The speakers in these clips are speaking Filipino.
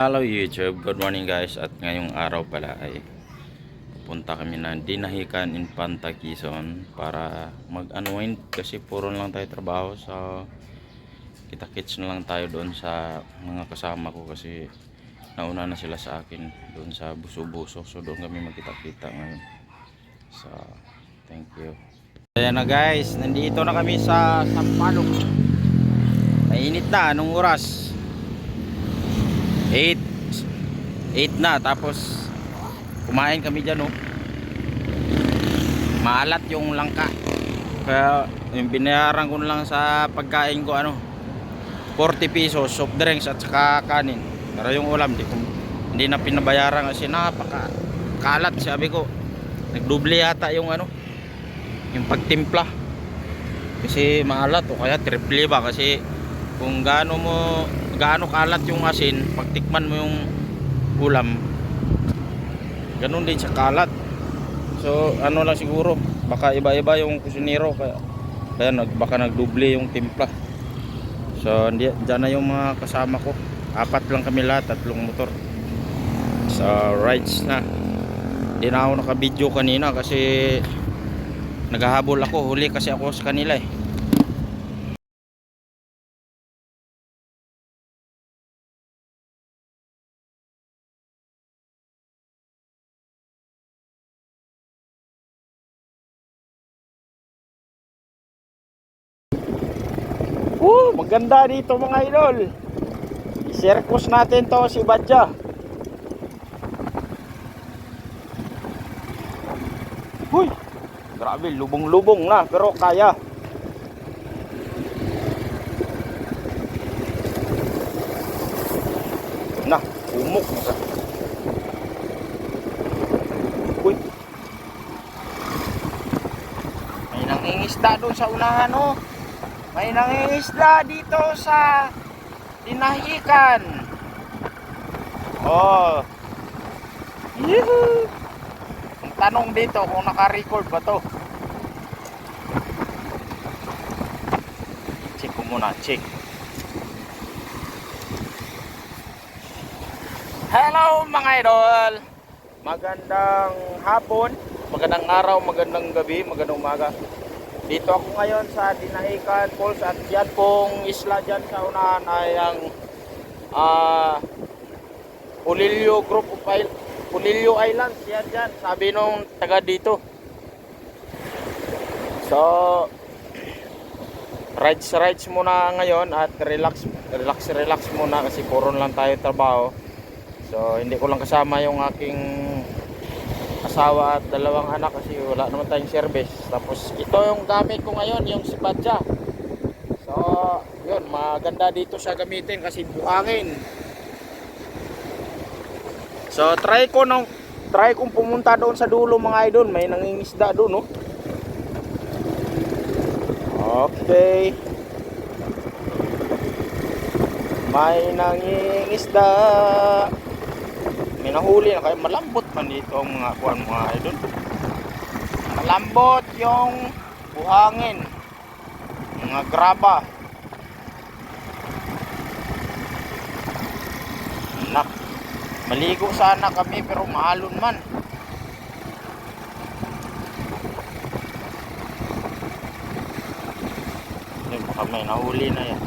Hello YouTube, good morning guys. At ngayong araw pala ay pupunta kami na Dinahican Infanta Quezon para mag-unwind kasi puro lang tayo trabaho. So kita-kits na lang tayo doon sa mga kasama ko kasi nauna na sila sa akin doon sa Buso-Buso. So doon kami magkita-kita ngayon. So thank you. Ayan na guys, nandito na kami sa Sampaloc. Mainit na, anong oras? 8 na, tapos kumain kami dyan, oh. Maalat yung langka, kaya yung binayaran ko lang sa pagkain ko 40 pesos soft drinks at saka kanin, pero yung ulam hindi na pinabayaran kasi napaka kalat. Sabi ko nagdoble yata yung yung pagtimpla kasi maalat, o kaya triple ba, kasi kung gaano kalat yung asin, pagtikman mo yung ulam ganun din sa kalat. So lang siguro, baka iba-iba yung kusinero, kaya baka nagdoble yung timpla. So dyan na yung mga kasama ko, 4 lang kami lahat, 3 motor. So rides na. Hindi na ako naka-video kanina kasi naghahabol ako, huli kasi ako sa kanila eh. Maganda dito mga idol. I-circus natin to si Badja. Huy, grabe, lubong-lubong na pero kaya. Nah, umok na sa. Huy, may nangingisda doon sa unahan, oh. May nangingisda dito sa Dinahican. Oh. Yuhu. Ang tanong dito kung naka-record ba to. Check ko muna, check. Hello mga idol. Magandang hapon, magandang araw, magandang gabi, magandang umaga. Dito ako ngayon sa Dinahican Falls, at yan pong isla dyan sa unahan ay ang Pulilio Group of Pulilio Islands. Yan dyan, sabi nung taga dito. So rides muna ngayon at relax muna kasi puro lang tayo trabaho. So hindi ko lang kasama yung aking asawa at 2 anak kasi wala naman tayong service. Tapos ito yung gamit ko ngayon, yung si Badja. So yun, maganda dito sa gamitin kasi buhangin. So try kong pumunta doon sa dulo mga idol, may nangingisda doon, oh. Okay, may nangingisda. May nahuli na kayo. Malambot man dito ang mga kuwan mga idol. Malambot yung buhangin, mga graba. Nak, maligo sana kami pero maalon man. Yun, baka may nahuli na yan.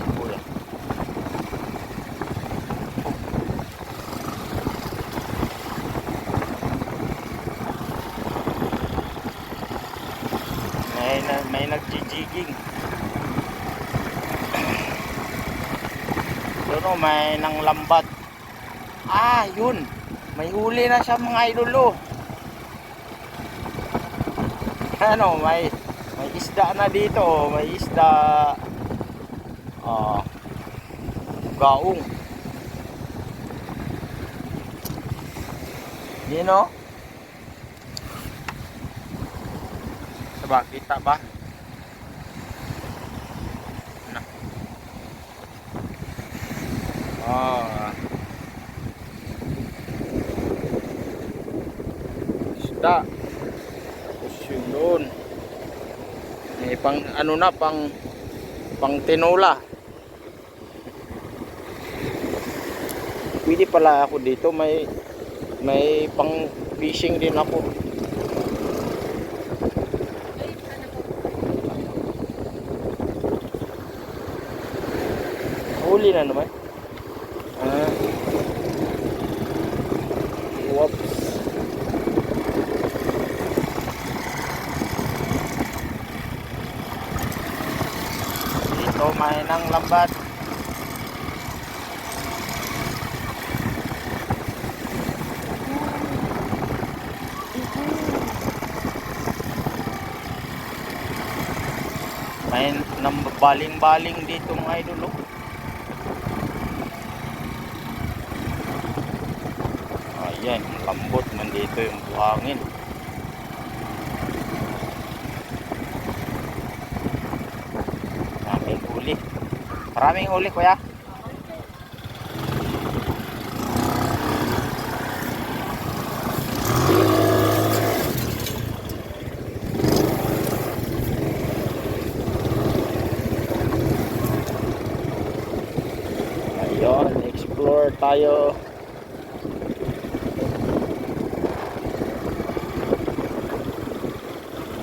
May nagjijiging. Doon, oh, may nang lambat. Yun. May huli na siya mga idol, oh. May isda na dito, oh. May isda. Gaong. Yun, oh. Diba, kita ba? Isda. Tapos yun doon. May pang pang tinola. Pwede pala ako dito, may pang fishing din ako. Huli na naman. Ah. Whoops. Dito may nang lambat. May baling-baling dito mga idol. Ayan, lambot man dito yung buhangin. Maraming huli. Maraming huli, kuya. Ayun, explore tayo.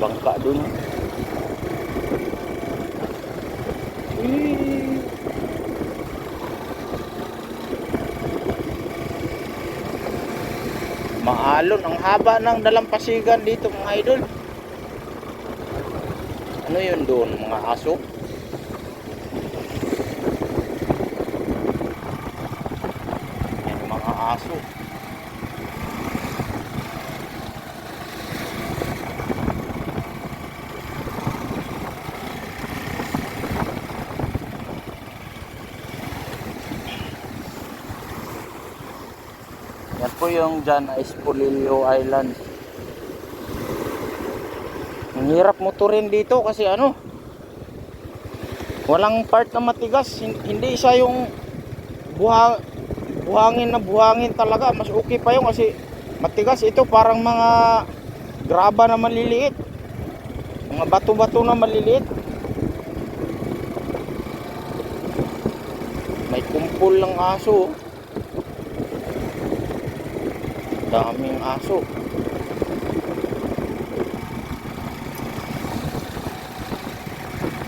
Bangka dun. Maalon, ang haba ng dalampasigan dito mga idol. Ano yun doon, mga aso? Yan, mga aso. Yan po yung dyan, Espolillo Island. Ang hirap motorin dito kasi ano, walang part na matigas. Hindi siya yung buhangin na buhangin talaga. Mas okay pa yung kasi matigas. Ito parang mga graba na maliliit, mga bato-bato na maliliit. May kumpul ng aso. Daming aso.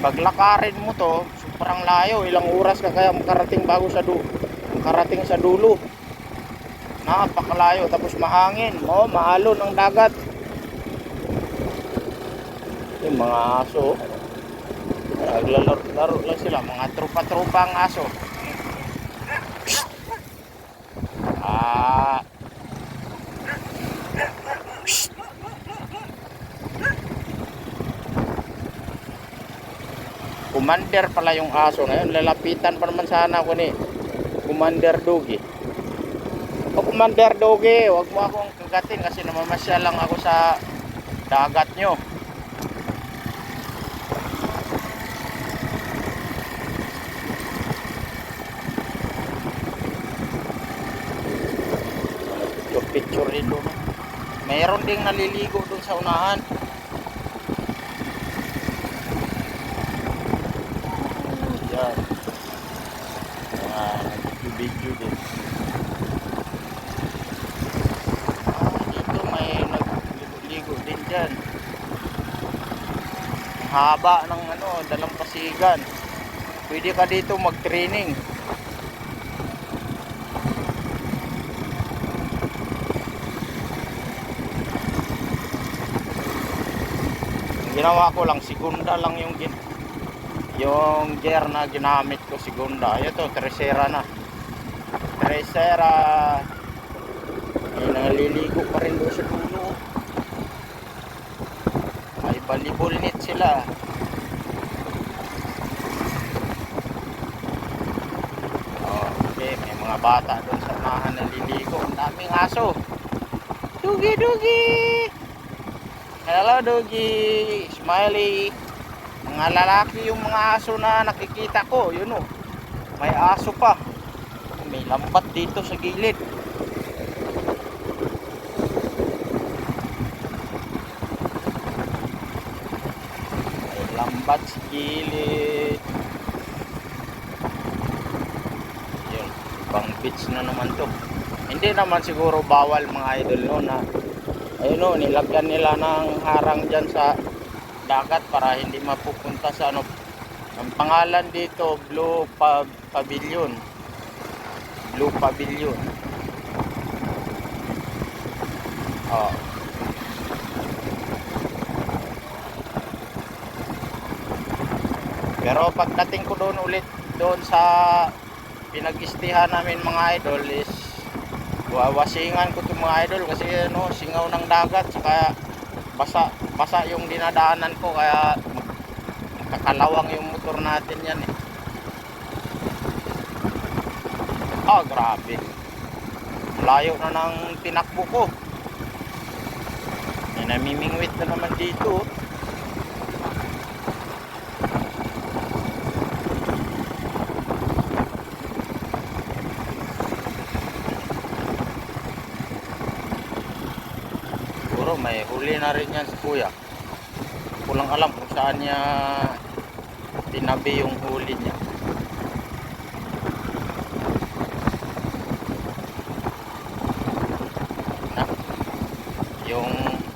Paglakarin mo to, sobrang layo. Ilang oras ka kaya makarating bago sa makarating sa dulo. Napakalayo. Tapos mahangin. Maalon ang dagat. Yung mga aso, naglalaro lang sila. Mga tropa-tropa ang aso. Commander pala yung aso na yun. Lalapitan pa naman sana ako ni Commander Doggy. Commander Doggy, wag mo akong kagatin kasi namamasya lang ako sa dagat nyo. Picture rin doon. Mayroon ding naliligo doon sa unahan. Yan. Mga video din. Dito may nagligo din dyan. Ang haba ng dalampasigan. Pwede ka dito mag-training. Ginawa ko lang, segunda lang yung gear na ginamit ko, segunda. Ito, tercera na. Tercera. May naliligo pa rin doon sa dulo. May volleyball net sila. Okay, may mga bata doon sa unahan naliligo. Ang daming aso. Dugi, dugi! Hello Doggy, Smiley. Mga lalaki yung mga aso na nakikita ko. Yun o, may aso pa. May lambat dito sa gilid. May lambat sa gilid. Yun. Pang beach na naman to. Hindi naman siguro bawal mga idol no na ayun o, nilagyan nila ng harang dyan sa dagat para hindi mapupunta sa ano. Ang pangalan dito Pavilion. Blue Pavilion. Oh. Pero pagdating ko doon ulit doon sa pinag-istihan namin mga idol is wawasingan ko itong mga idol kasi ano, singaw ng dagat saka basa yung dinadaanan ko kaya kakalawang yung motor natin yan eh. Grabe, layo na ng tinakbo ko. May namimingwit na naman dito. Siguro may huli na rin yan si kuya. Kulang alam kung saan niya tinabi yung huli niya. Na, yung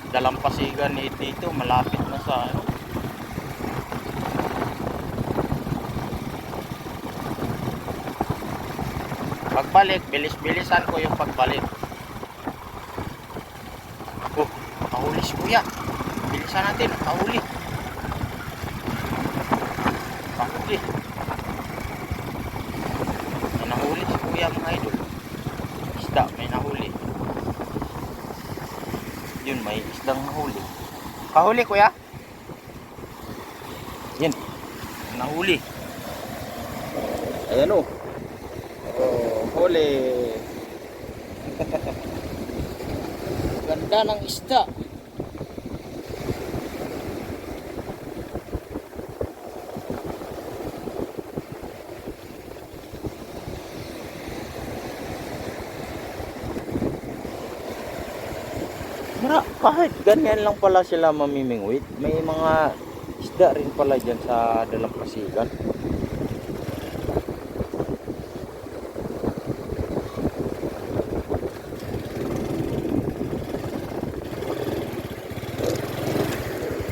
dalampasigan ni dito malapit na sa ano. Pagbalik, bilis-bilisan ko yung pagbalik. Makahuli si kuya. Bilisan natin, makahuli. Makahuli. May nahuli si kuya mga idol. Isda, may nahuli. Yun, may isdang nahuli. Kahuli kuya? Yan. Nahuli. Ayan o. Huli. Ganda ng isda. Kahit ganyan lang pala sila mamimingwit, may mga isda rin pala dyan sa dalampasigan.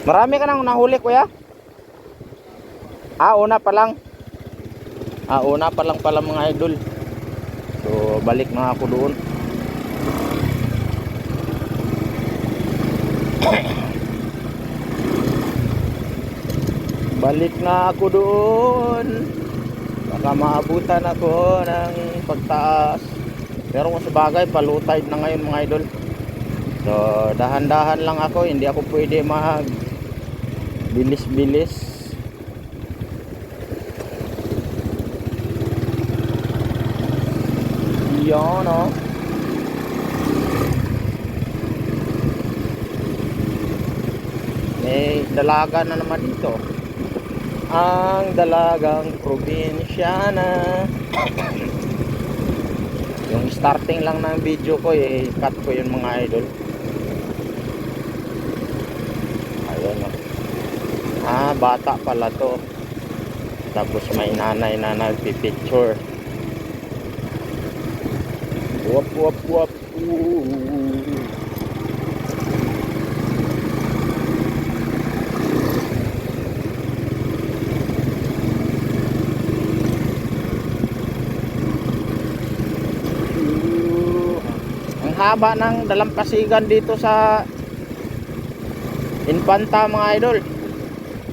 Marami ka nang nahuli kuya? Una pa lang. Una pa lang pala mga idol. So balik na ako doon. Balik na ako doon. Baka maabutan ako ng pagtaas. Pero kung sabagay palutay na ngayon mga idol. So dahan-dahan lang ako, hindi ako pwede mag bilis-bilis. Yan o. May dalaga na naman dito. Ang dalagang probinsyana. Yung starting lang ng video ko cut ko yun mga idol. Ayun o. Bata pala to. Tapos may nanay na nagpipicture. Wap wap wap. Ang haba ng dalampasigan dito sa Infanta mga idol.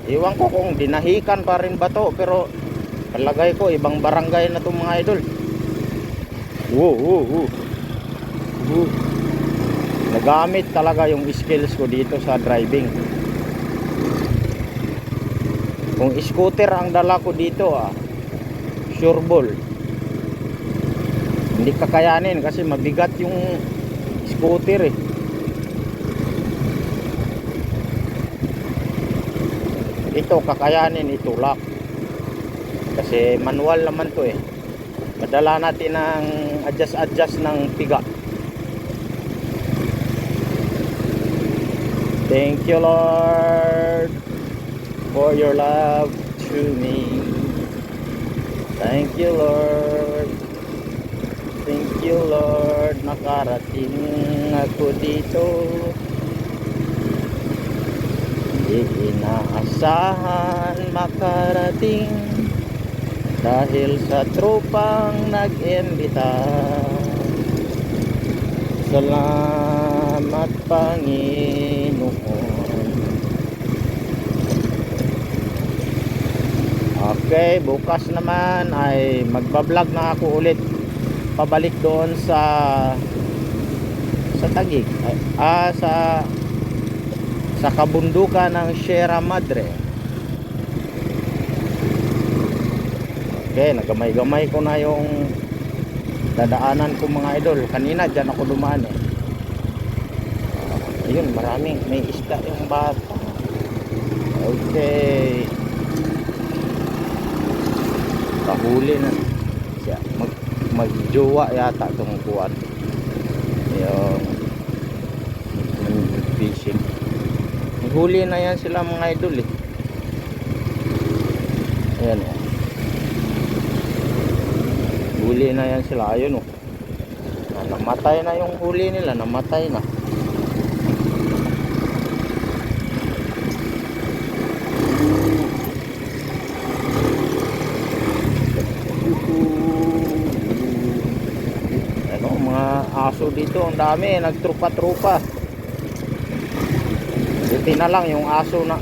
Iwan ko kung dinahikan pa rin ba to, pero palagay ko ibang barangay na to mga idol. Nagamit talaga yung skills ko dito sa driving. Kung scooter ang dala ko dito sure ball hindi kakayanin kasi mabigat yung scooter Ito kakayanin itulak kasi manual naman to madala natin ng adjust ng piga. Thank you Lord for your love to me. Thank you Lord. Thank you Lord, nakarating ako dito. Di inaasahan makarating dahil sa tropang nag-imbita. Salamat Panginoon. Okay, bukas naman ay magbablog na ako ulit pabalik doon sa Taguig, sa kabundukan ng Sierra Madre. Okay, nagamay-gamay ko na yung dadaanan ko mga idol. Kanina dyan ako dumaan eh. Ayun, maraming may isda yung bata. Okay, kahuli na siya. Magjowa yata itong kuwan yung fishing. Huli na yan sila mga idol eh. Ayan o, huli na yan sila. Ayun o, namatay na yung huli nila. Namatay na. Aso dito, ang dami, nagtrupa-trupa. Buti na lang yung aso na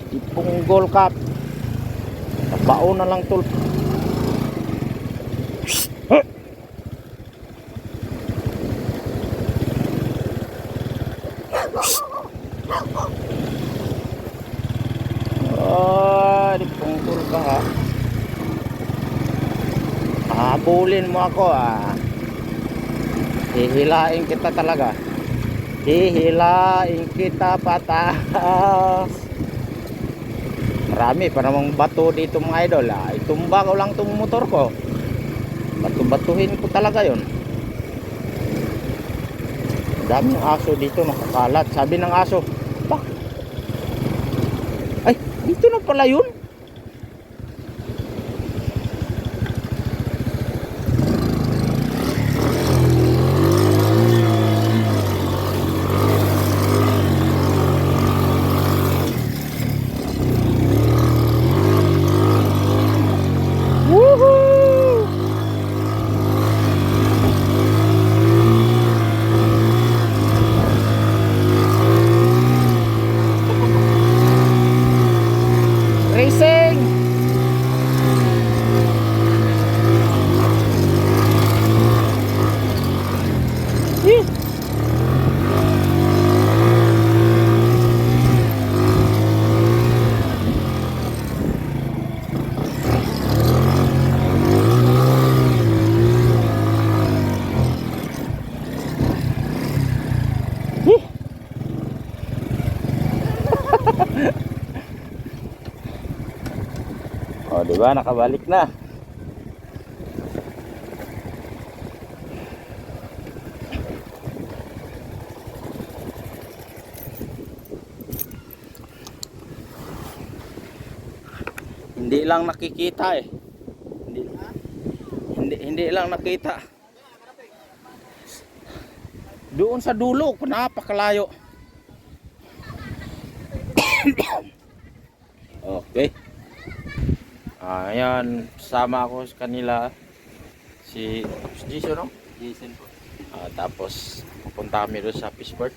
ipunggol ka. Baon na lang tol. Ipunggol ka ha. Habulin mo ako hihilain kita talaga. Hihilain kita pataas. Marami pa namang bato dito mga idol. Itumba ko lang tong motor ko. Batu-batuhin ko talaga yon. Daming aso dito nakakalat. Sabi ng aso, bak, ay dito na pala yun. Racing. Oh, di ba nakabalik na. Hindi lang nakikita eh. Hindi lang nakita. Doon sa dulo, napakalayo. Okay. Ayan, sama ako sa kanila si Jason, no? Jason po. Tapos pupunta kami doon sa Fishport.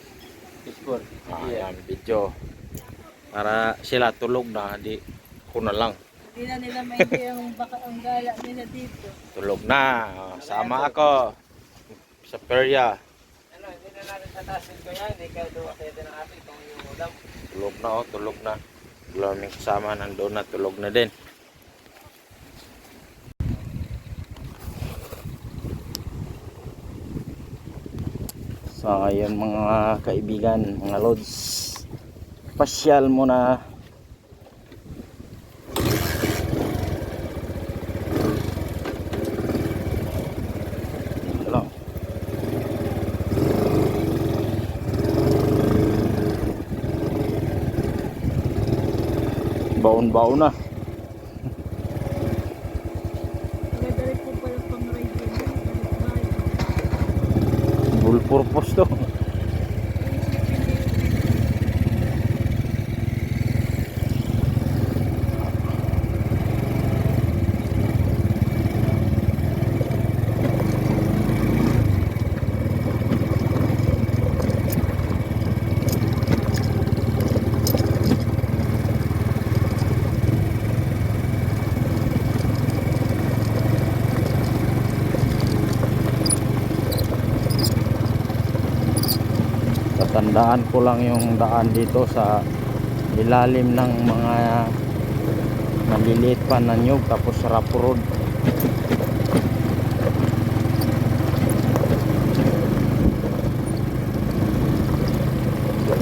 Ayan, video. Para sila tulog na, di ko na lang. Hindi na nila maintindihan ang baka ang gala nila dito. Tulog na. Sama ako sa perya. Ano, hindi na natin tatasin ko yan. Hindi ka doon kasi din ang ating itong yung ulam. Tulog na, oh, tulog na. Maraming kasama nandoon na, tulog na din. So ayun mga kaibigan, mga lods, pasyal muna. Hello. Baon-baon na. Full purpose to. Tandaan ko lang yung daan dito sa ilalim ng mga maliliit pa na nyug, tapos rough road.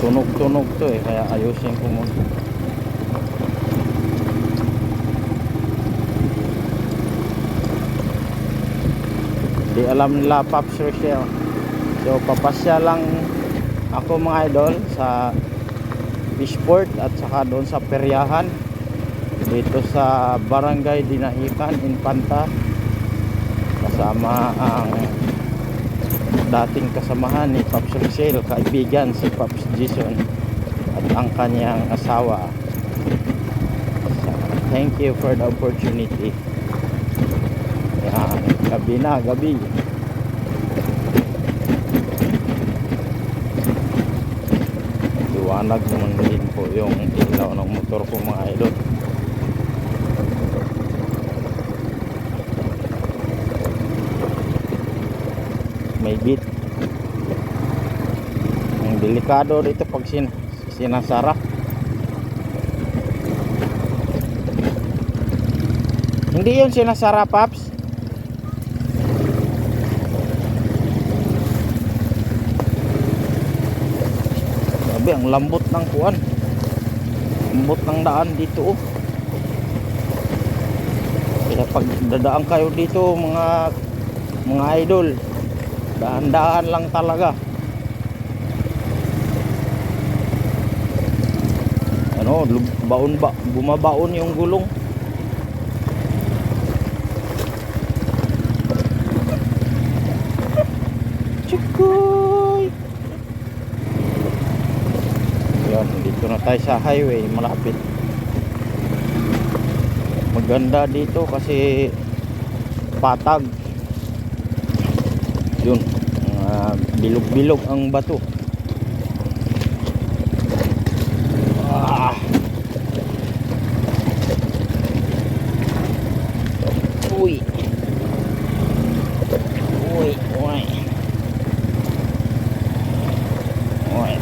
Tunog-tunog to eh, kaya ayusin ko muna. Di alam nila Pops Rochelle. So papasya lang ako mga idol sa Fishport at saka doon sa peryahan dito sa Barangay Dinahican, Infanta, kasama ang dating kasamahan ni Pops Rochelle, kaibigan si Pops Jason at ang kanyang asawa. So, thank you for the opportunity. Yan, gabi na, gabi. Liwanag naman din po yung ilaw ng motor ko mga idol. May bit. Ang delikado dito pag sinasara. Hindi yun sinasara, Paps. Sabi, ang lambot ng kuwan. Lambot ng daan dito, oh. Kaya pag dadaan kayo dito mga idol, dahan-dahan lang talaga. Ano, bumabaon yung gulong. Chikoy. Yan, dito na tayo sa highway, malapit. Maganda dito kasi patag. Yun, bilog-bilog ang bato. Uy. Uy, uy. Uy.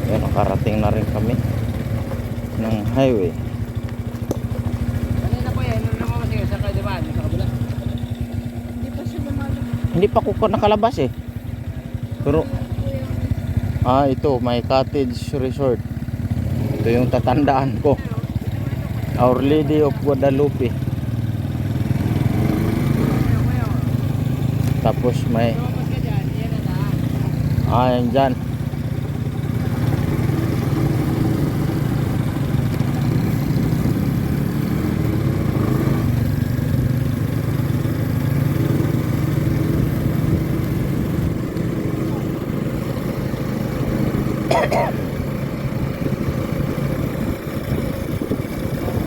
Yan, nakarating na rin kami ng highway. Ano na po yan? Ano naman siya sa kadumaan? Sa kabila? Hindi pa siya lumalabas. Hindi pa ko nakalabas eh. Pero ito, may cottage resort. Ito yung tatandaan ko. Our Lady of Guadalupe. Tapos may Lumabas ka dyan, yan na daan. yan dyan.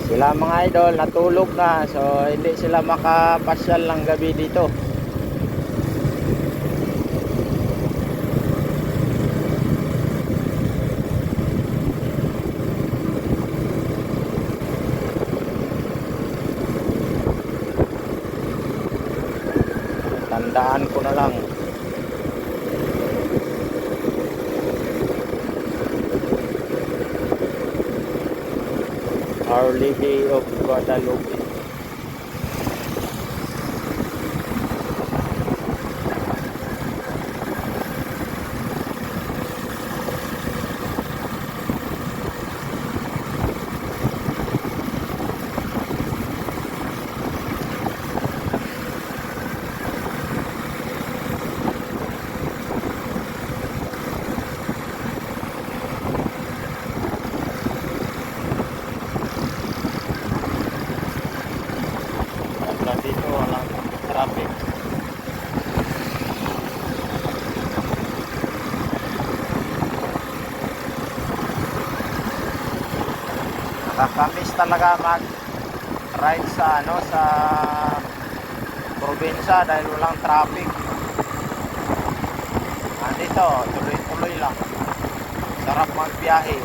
Sila mga idol natulog na, so hindi sila makapasyal ng gabi dito. Tandaan ko na lang. Our Lady of Guadalupe. Nakakamiss talaga mag ride sa sa probinsya dahil walang traffic. Dito, tuloy-tuloy lang. Sarap magbiyahe.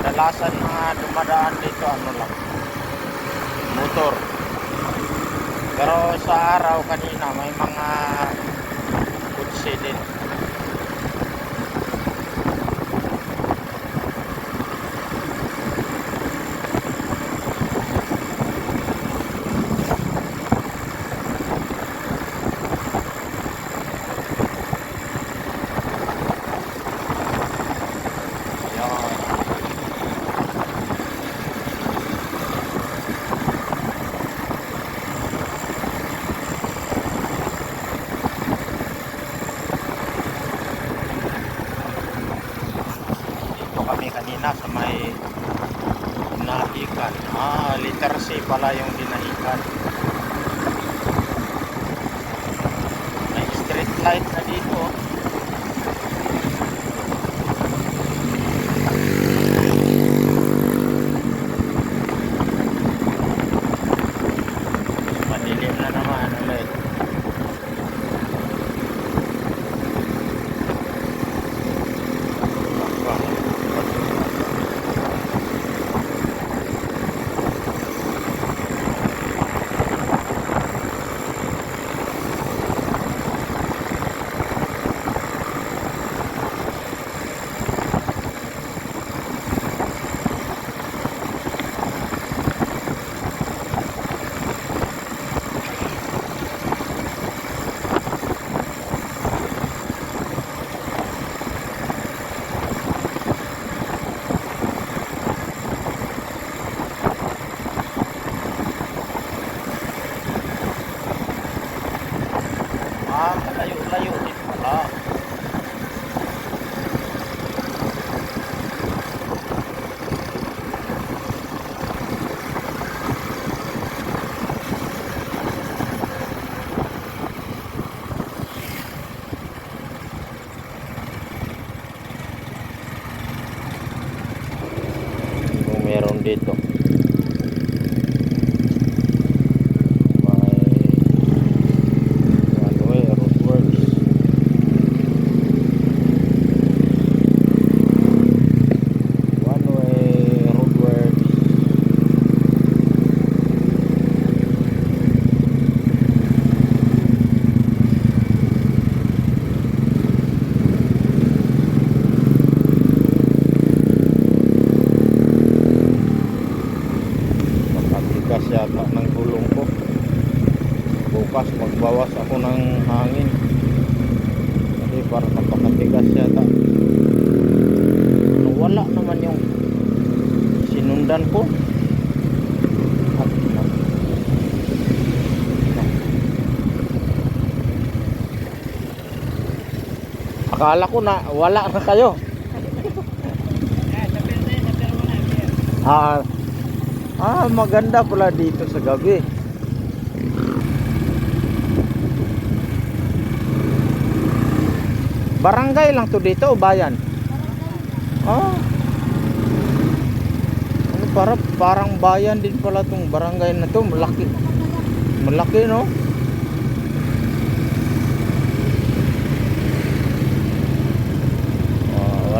Kadalasan mga dumadaan dito lang, motor. Pero sa araw kanina may mga kutsi din. Kami kanina sa may dinahikan. Letter C pala yung dinahikan. May street light na dito. Madilim na naman ulit. Malayo-layo din pala. Kung meron dito. Yata ng gulong ko. Bukas magbawas ako ng hangin kasi parang napakatigas yata. Wala naman yung sinundan ko. Akala ko na wala na kayo. Maganda pala dito sa gabi. Barangay lang to dito o bayan? Parang bayan din pala tong barangay na to. Malaki. Malaki, no?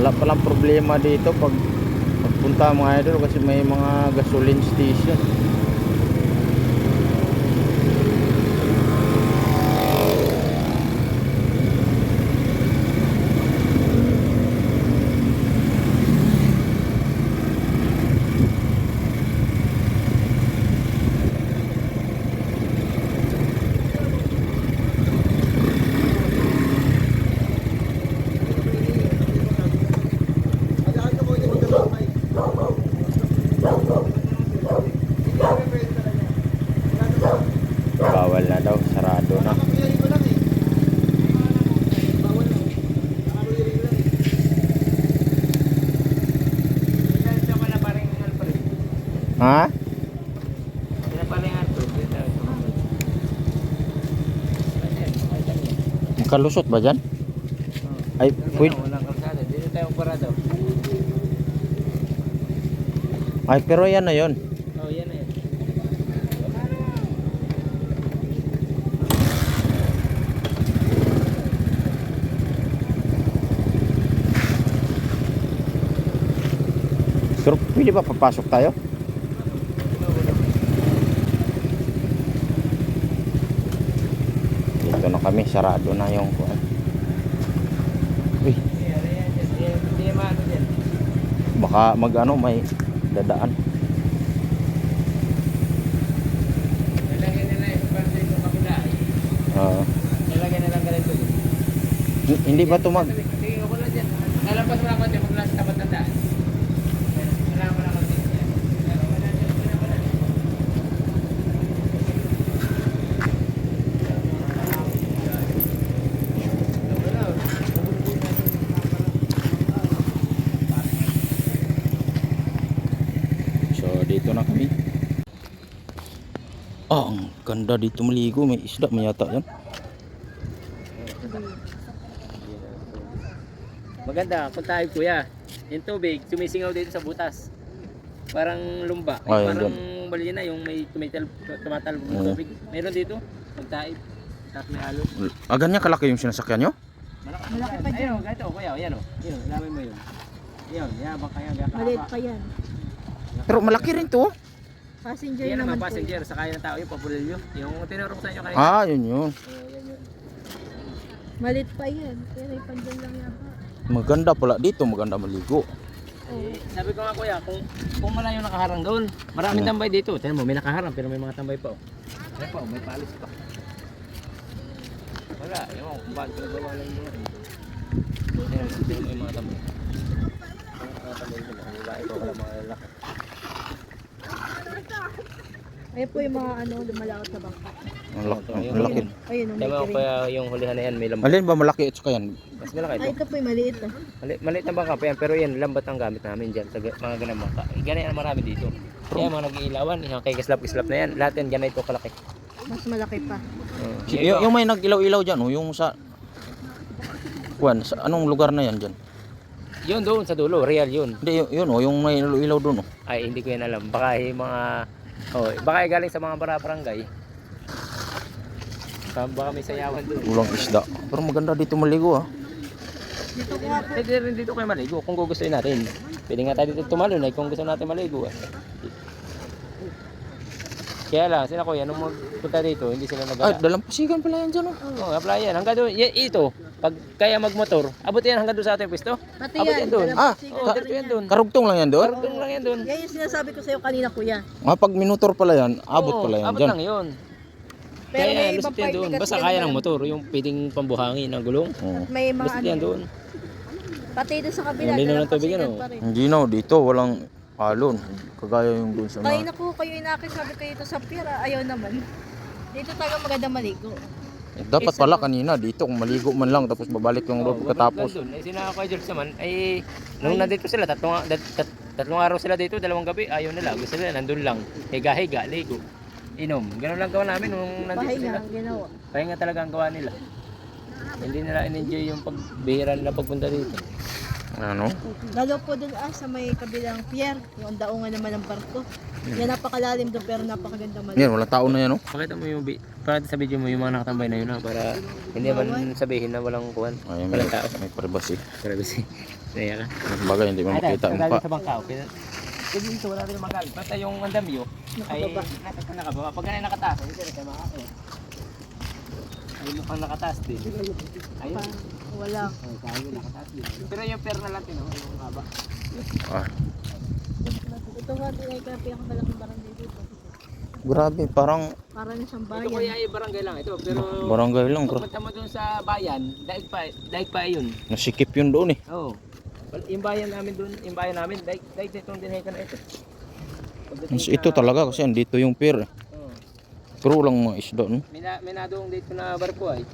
Wala palang problema dito pag punta mga idol kasi may mga gasoline station. Ha? Pinapalingan to. Dito tayo sumunod. Ayan, makita niyo. Kalusot ba dyan? Oh. Ay, Yan, pwede. walang kalsada. Dito tayo parado. Ay, pero yan na yun. Oh, yan na yan. Pero pwede ba papasok tayo? Dito na kami, sarado na yung kuan. Uy, Hindi maano dyan. baka mag ano, may dadaan. Nilagyan nila yung parte yung kabila. Ah, Nilagyan nila ganito. hindi ba ito mag... Tingin ko lang dyan. Lalabas mo lang konti maglas tapat ng daan. Wala mo lang konti. Pero wala dyan. Wala. So, dito na kami. Ah, ang ganda dito maligo. May isda, may yata yan. Maganda, kung tayo kuya. Yung tubig, sumisingaw dito sa butas. Parang lumba. Ah, yun Parang balina yung may tumatalbog ng tubig. Meron dito, magtaib. Tapos may alon. Ah, ganyan kalaki yung sinasakyan nyo? Malaki pa dyan. Ayun, ganito, kuya. Yan o. Yun, ilamin mo yun. Yun, yabang kaya gakaba. Maliit pa yan. Pero malaki rin to. Passenger Yan naman naman, po. passenger. Sa kaya ng tao yung pabulilyo. Yung tinurok sa inyo kanina. Ah, yun yun. Yan yun. Maliit pa yan. Kaya may pandyan lang yata. Maganda pala dito, maganda maligo. Sabi ko nga kuya, kung malayo nakaharang doon, maraming tambay dito. Tignan mo, may nakaharang pero may mga tambay pa. May pa, may palis pa. Wala, ewan kung bakit pinagawa lang yun. Ayan, tignan mo yung mga tambay. Mga tambay nila, ang babae ko, wala mga lalaki. Ayun po yung mga ano, lumalakot sa bangka. Ang laki. Ayun, Tignan mo umikiring. kaya yung hulihan na yan, may lambat. Alin ba malaki at saka yan? Mas malaki Ay, ito. ito po yung maliit ah. Maliit na bangka pa yan, pero yan, lambat ang gamit namin dyan sa mga ganang bangka. Ganyan ang marami dito. Kaya mga nag-iilawan, yung kay kislap-kislap na yan, lahat yan ganito kalaki. Mas malaki pa. Yung may nag-ilaw-ilaw dyan, oh, yung sa... Kuan, sa anong lugar na yan dyan? Yun doon sa dulo, real yun. Hindi, yun oh, yung may ilaw doon oh. Ay, hindi ko yan alam. Baka yung mga... Oh, baka yung galing sa mga barangay. Baka may sayawan doon. Ulang isda. Pero maganda dito maligo ah. Dito ko nga po. Pwede rin dito kayo maligo kung gugustuhin natin. Pwede nga tayo dito tumalon ay kung gusto natin maligo. Kaya lang, sila kuya, nung magpunta dito, hindi sila Ay, nagala. dalampasigan pala yan dyan oh. Oh, apply yan. Hanggang doon, ito, pag kaya magmotor, abot yan hanggang doon sa ating pwesto. Pati Abot yan. yan doon. Ah, Oh, dito yan doon. Karugtong lang yan doon? Doon lang yan doon. Yan yung sinasabi ko sa'yo kanina kuya. Ah, pag minutor pala yan, abot Oo, pala yan abot dyan. lang yun. Pero Kaya may lusot ibang yan part doon. kasi Basta yan kaya ng naman. motor, yung pwedeng pambuhangin ng gulong. Oo. May mga Lusot ano. yan doon. Pati doon sa kabila. Yung linaw ng tubig, dalampasigan ano? pa rin. Hindi na, dito walang alon. Kagaya yung doon sa Kayo mga... na po kayo inakit sabi kayo dito sa pier. Ayaw naman. Dito talaga maganda maligo. Dapat pala kanina dito kung maligo man lang tapos babalik yung road pagkatapos. Doon. Eh, sina Kuya George naman, ay nung nandito sila, tatlong araw sila dito, 2 gabi, ayaw nila. Gusto nila, nandun lang. Higa-higa, ligo. Inom. Ganun lang gawa namin nung nandito Bahay sila. nga ang ginawa. Pahinga talaga ang gawa nila. Hindi nila in-enjoy yung pagbihira nila pagpunta dito. Ano? Lalo po doon sa may kabilang pier. Yung daungan naman ng barko. Yan napakalalim doon pero napakaganda maligo. Yan, walang tao na yan oh. Pakita mo yung, pakita sa video mo yung mga nakatambay na yun ha, para hindi man sabihin na walang kuhan. Ay, may, Walang tao. may privacy. Privacy. Naya ka. Bagay, hindi mo makita ang mukha. Sa bangka. Kasi dito wala rin magalit. Basta yung andamyo ay nakababa. Pag ganun nakataas, hindi sila kayo makakit. Ay mukhang nakataas din. Ayun. Wala. Ay, kaya nakataas din. Pero yung per na lang yung haba. Ah, Ito nga din ay pinakamalaking barangay dito. grabe, parang Para na siyang Ito bayan. kuya ay barangay lang ito. Pero barangay lang. pag punta mo dun sa bayan, daig pa yun. Nasikip yun doon eh. Oo. Well, yung bayan namin dun, yung bayan namin, daig itong dinhekan na ito. Mas ito talaga kasi andito yung pier. Oo. Pero walang mga isda no. May nadong dito na barko ay.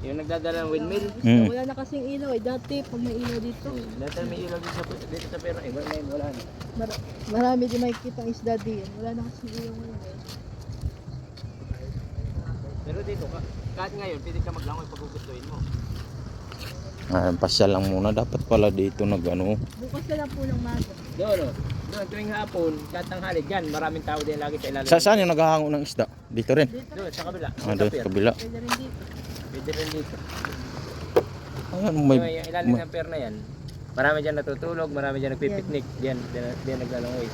Yung nagdadala ng windmill. Wala na kasing ilaw eh. Dati pag may ilaw dito. Dati may ilaw dito sa pero iba ngayon wala na. Marami din makikita ang isda din. Wala na kasing ilaw ngayon eh. Pero dito, kahit ngayon, pwede ka maglangoy pag gugustuhin mo. Pasyal lang muna. Dapat pala dito nag-ano. Bukas na lang po ng maga. Doon, doon tuwing hapon, kahit tanghali, dyan, maraming tao din lagi sa ilalim. Saan yung naghahango ng isda? Dito rin. Doon, sa kabila. Doon sa kabila. Pwede rin dito. Pwede rin dito. Ayan, Yung ilalim ng pier na yan, marami dyan natutulog, marami dyan nagpipiknik, diyan naglalangoy.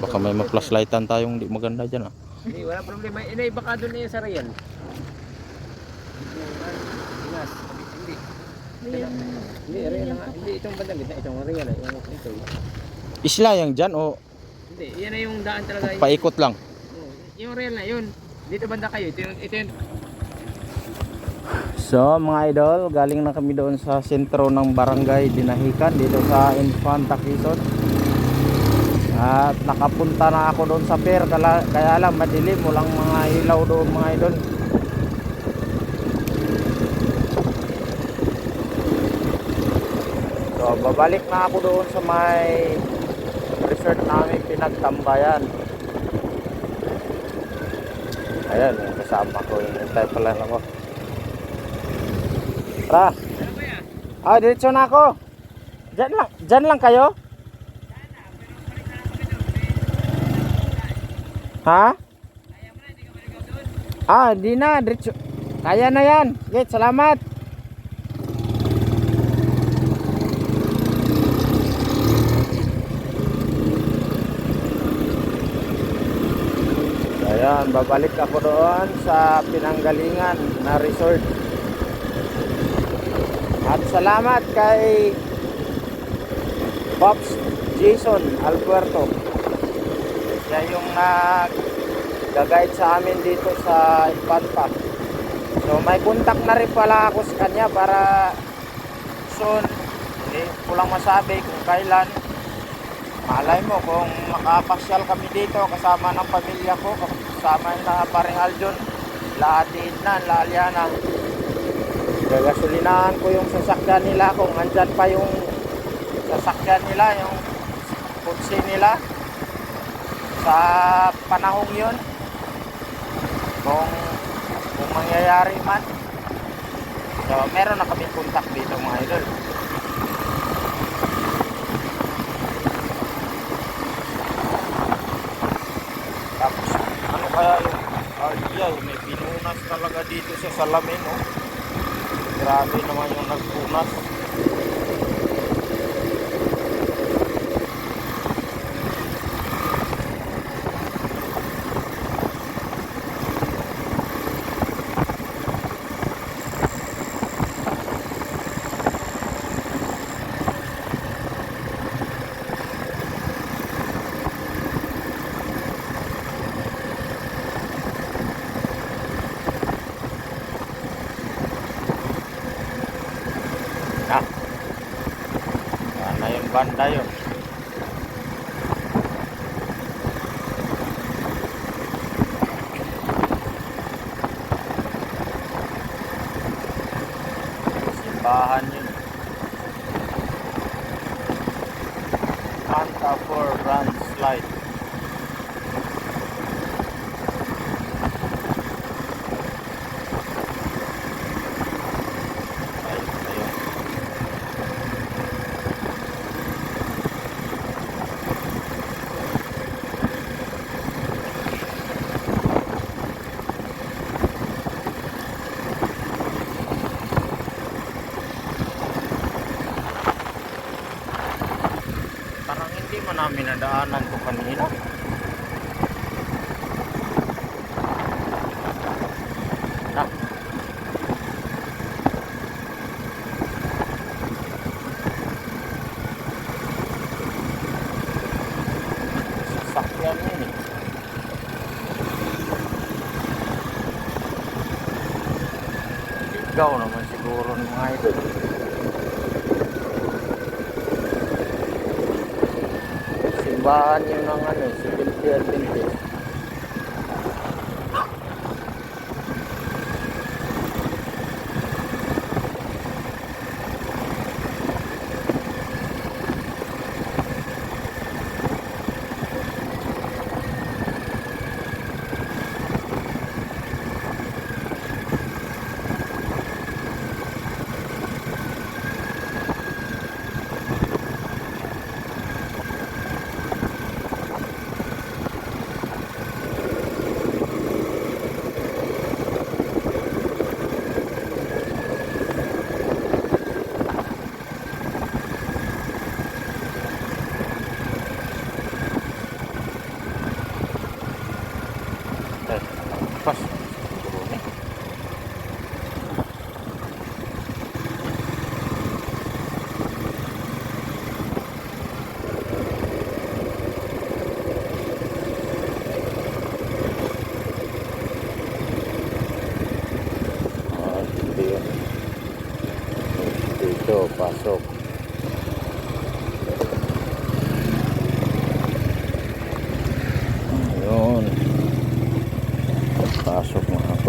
baka may ma-flashlightan tayong di maganda dyan ah. Hindi, wala problema. Baka doon na yun sa Real. Ingas. Hindi. Ayan. Hindi, Real na nga. Hindi, itong bandang gitna. Itong Real. Ito. Isla yung dyan o Hindi, yan na yung daan talaga. paikot lang? Yung Real na yun. Dito banda kayo. Ito yung So mga idol, galing na kami doon sa sentro ng barangay Dinahican dito sa Infanta Quezon. At nakapunta na ako doon sa pier, kaya lang madilim, walang mga ilaw doon mga idol. So babalik na ako doon sa may resort namin pinagtambayan. Ayan, yung kasama ko, hintay pala ako. Tara. Diretso na ako. Diyan lang kayo? Ha? Di na, diretso. Kaya na yan. Okay, salamat. Ayan, babalik ako doon sa pinanggalingan na resort. At salamat kay Pops Jason Alberto. Siya yung nag-guide sa amin dito sa Infanta. So may contact na rin pala ako sa kanya para soon, hindi ko lang masabi kung kailan. Malay mo kung makapasyal kami dito kasama ng pamilya ko, kasama na paring Aljon, lahatid na, laaliana. Gagasolinahan ko yung sasakyan nila kung andyan pa yung sasakyan nila, yung kutsi nila sa panahong yun, kung mangyayari man. So meron na kami contact dito mga idol. Tapos ano kaya yung may pinunas talaga dito sa salamin, oh. Grabe naman yung nagpunas. Sana yung banda yun. Simbahan yun. Santa for Run Slide. Parang hindi mo namin nadaanan ko kanina. Sasakyan yun eh. Ikaw naman siguro ng mga idol. Simbahan yun ng Civil Pier Adventist.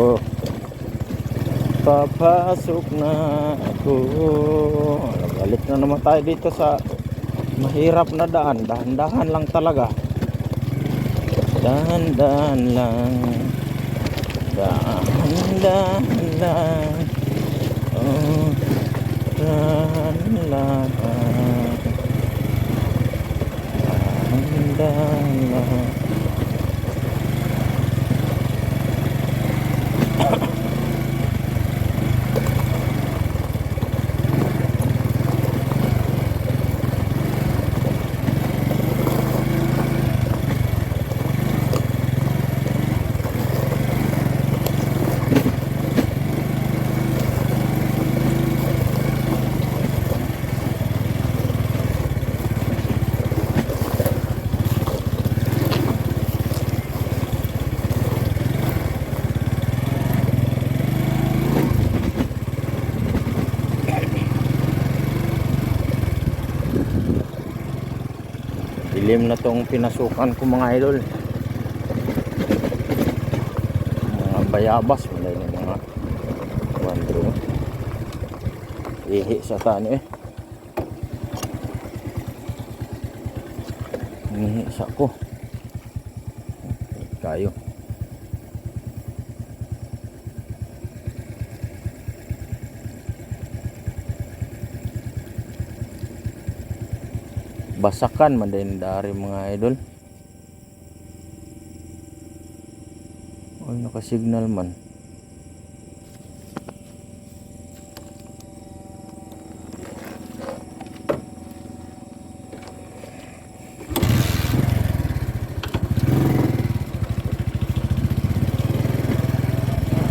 Oh, papasok na ako. Balik na naman tayo dito sa mahirap na daan. Dahan-dahan lang talaga. Dahan-dahan lang. Dahan-dahan lang. Oh, dahan-dahan. Dahan-dahan lang. Dilim na tong pinasukan ko mga idol. Mga bayabas, malay na mga wandro. Ihi sa tani eh. Ihi sa ko. Kayo. Basakan man din dari mga idol. Ay, nakasignal man.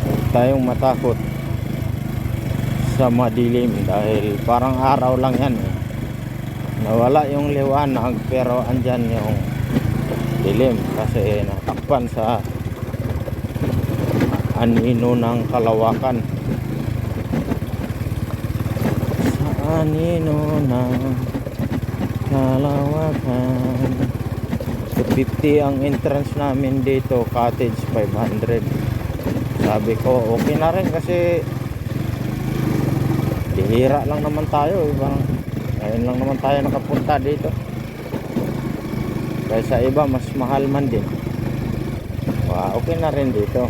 Huwag tayong matakot sa madilim dahil parang araw lang yan eh. Nawala yung liwanag pero andyan yung dilim kasi natakpan sa anino ng kalawakan. Sa anino ng kalawakan. 250 ang entrance namin dito, cottage 500. Sabi ko okay na rin kasi bihira lang naman tayo, ibang ngayon lang naman tayo nakapunta dito. Kaya sa iba mas mahal man din. Okay na rin dito.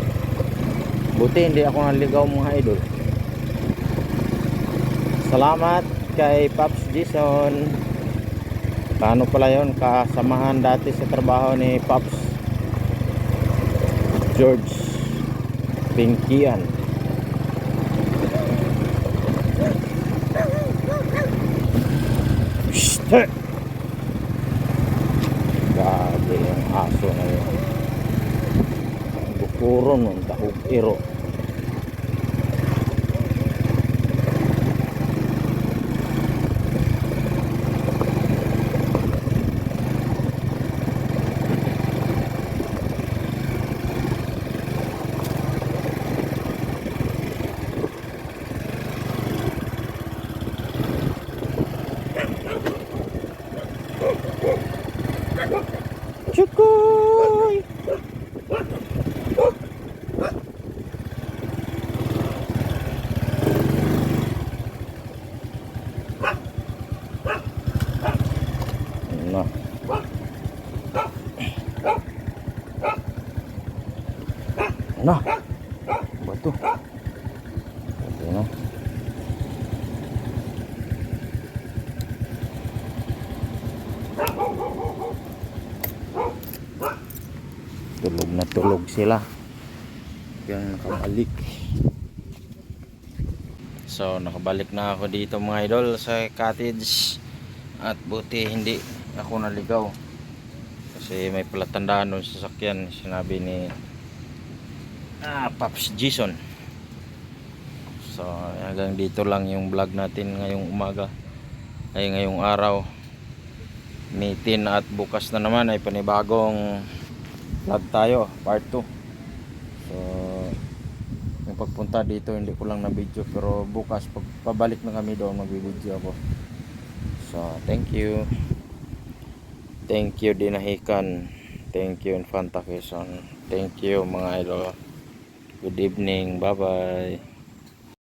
Buti hindi ako naligaw mga idol. Salamat kay Pops Jason. Paano pala yun? Kasamahan dati sa trabaho ni Pops George Pinkian. Grabe yung aso na yun. Bukuro nun, dahog iro. Chukoy! Na. Na. Batu. Okay na. Tulog na tulog sila. Yan nakabalik. So nakabalik na ako dito mga idol sa cottage. At buti hindi ako naligaw. Kasi may palatandaan doon sa sasakyan. Sinabi ni Pops Jason. So hanggang dito lang yung vlog natin ngayong umaga. Ay ngayong araw. May 10 at bukas na naman ay panibagong vlog tayo, part 2. So yung pagpunta dito hindi ko lang na video, pero bukas pag pabalik na kami doon magbibideo ako. So thank you Dinahican, thank you Infanta Quezon, thank you mga idol. Good evening. Bye-bye.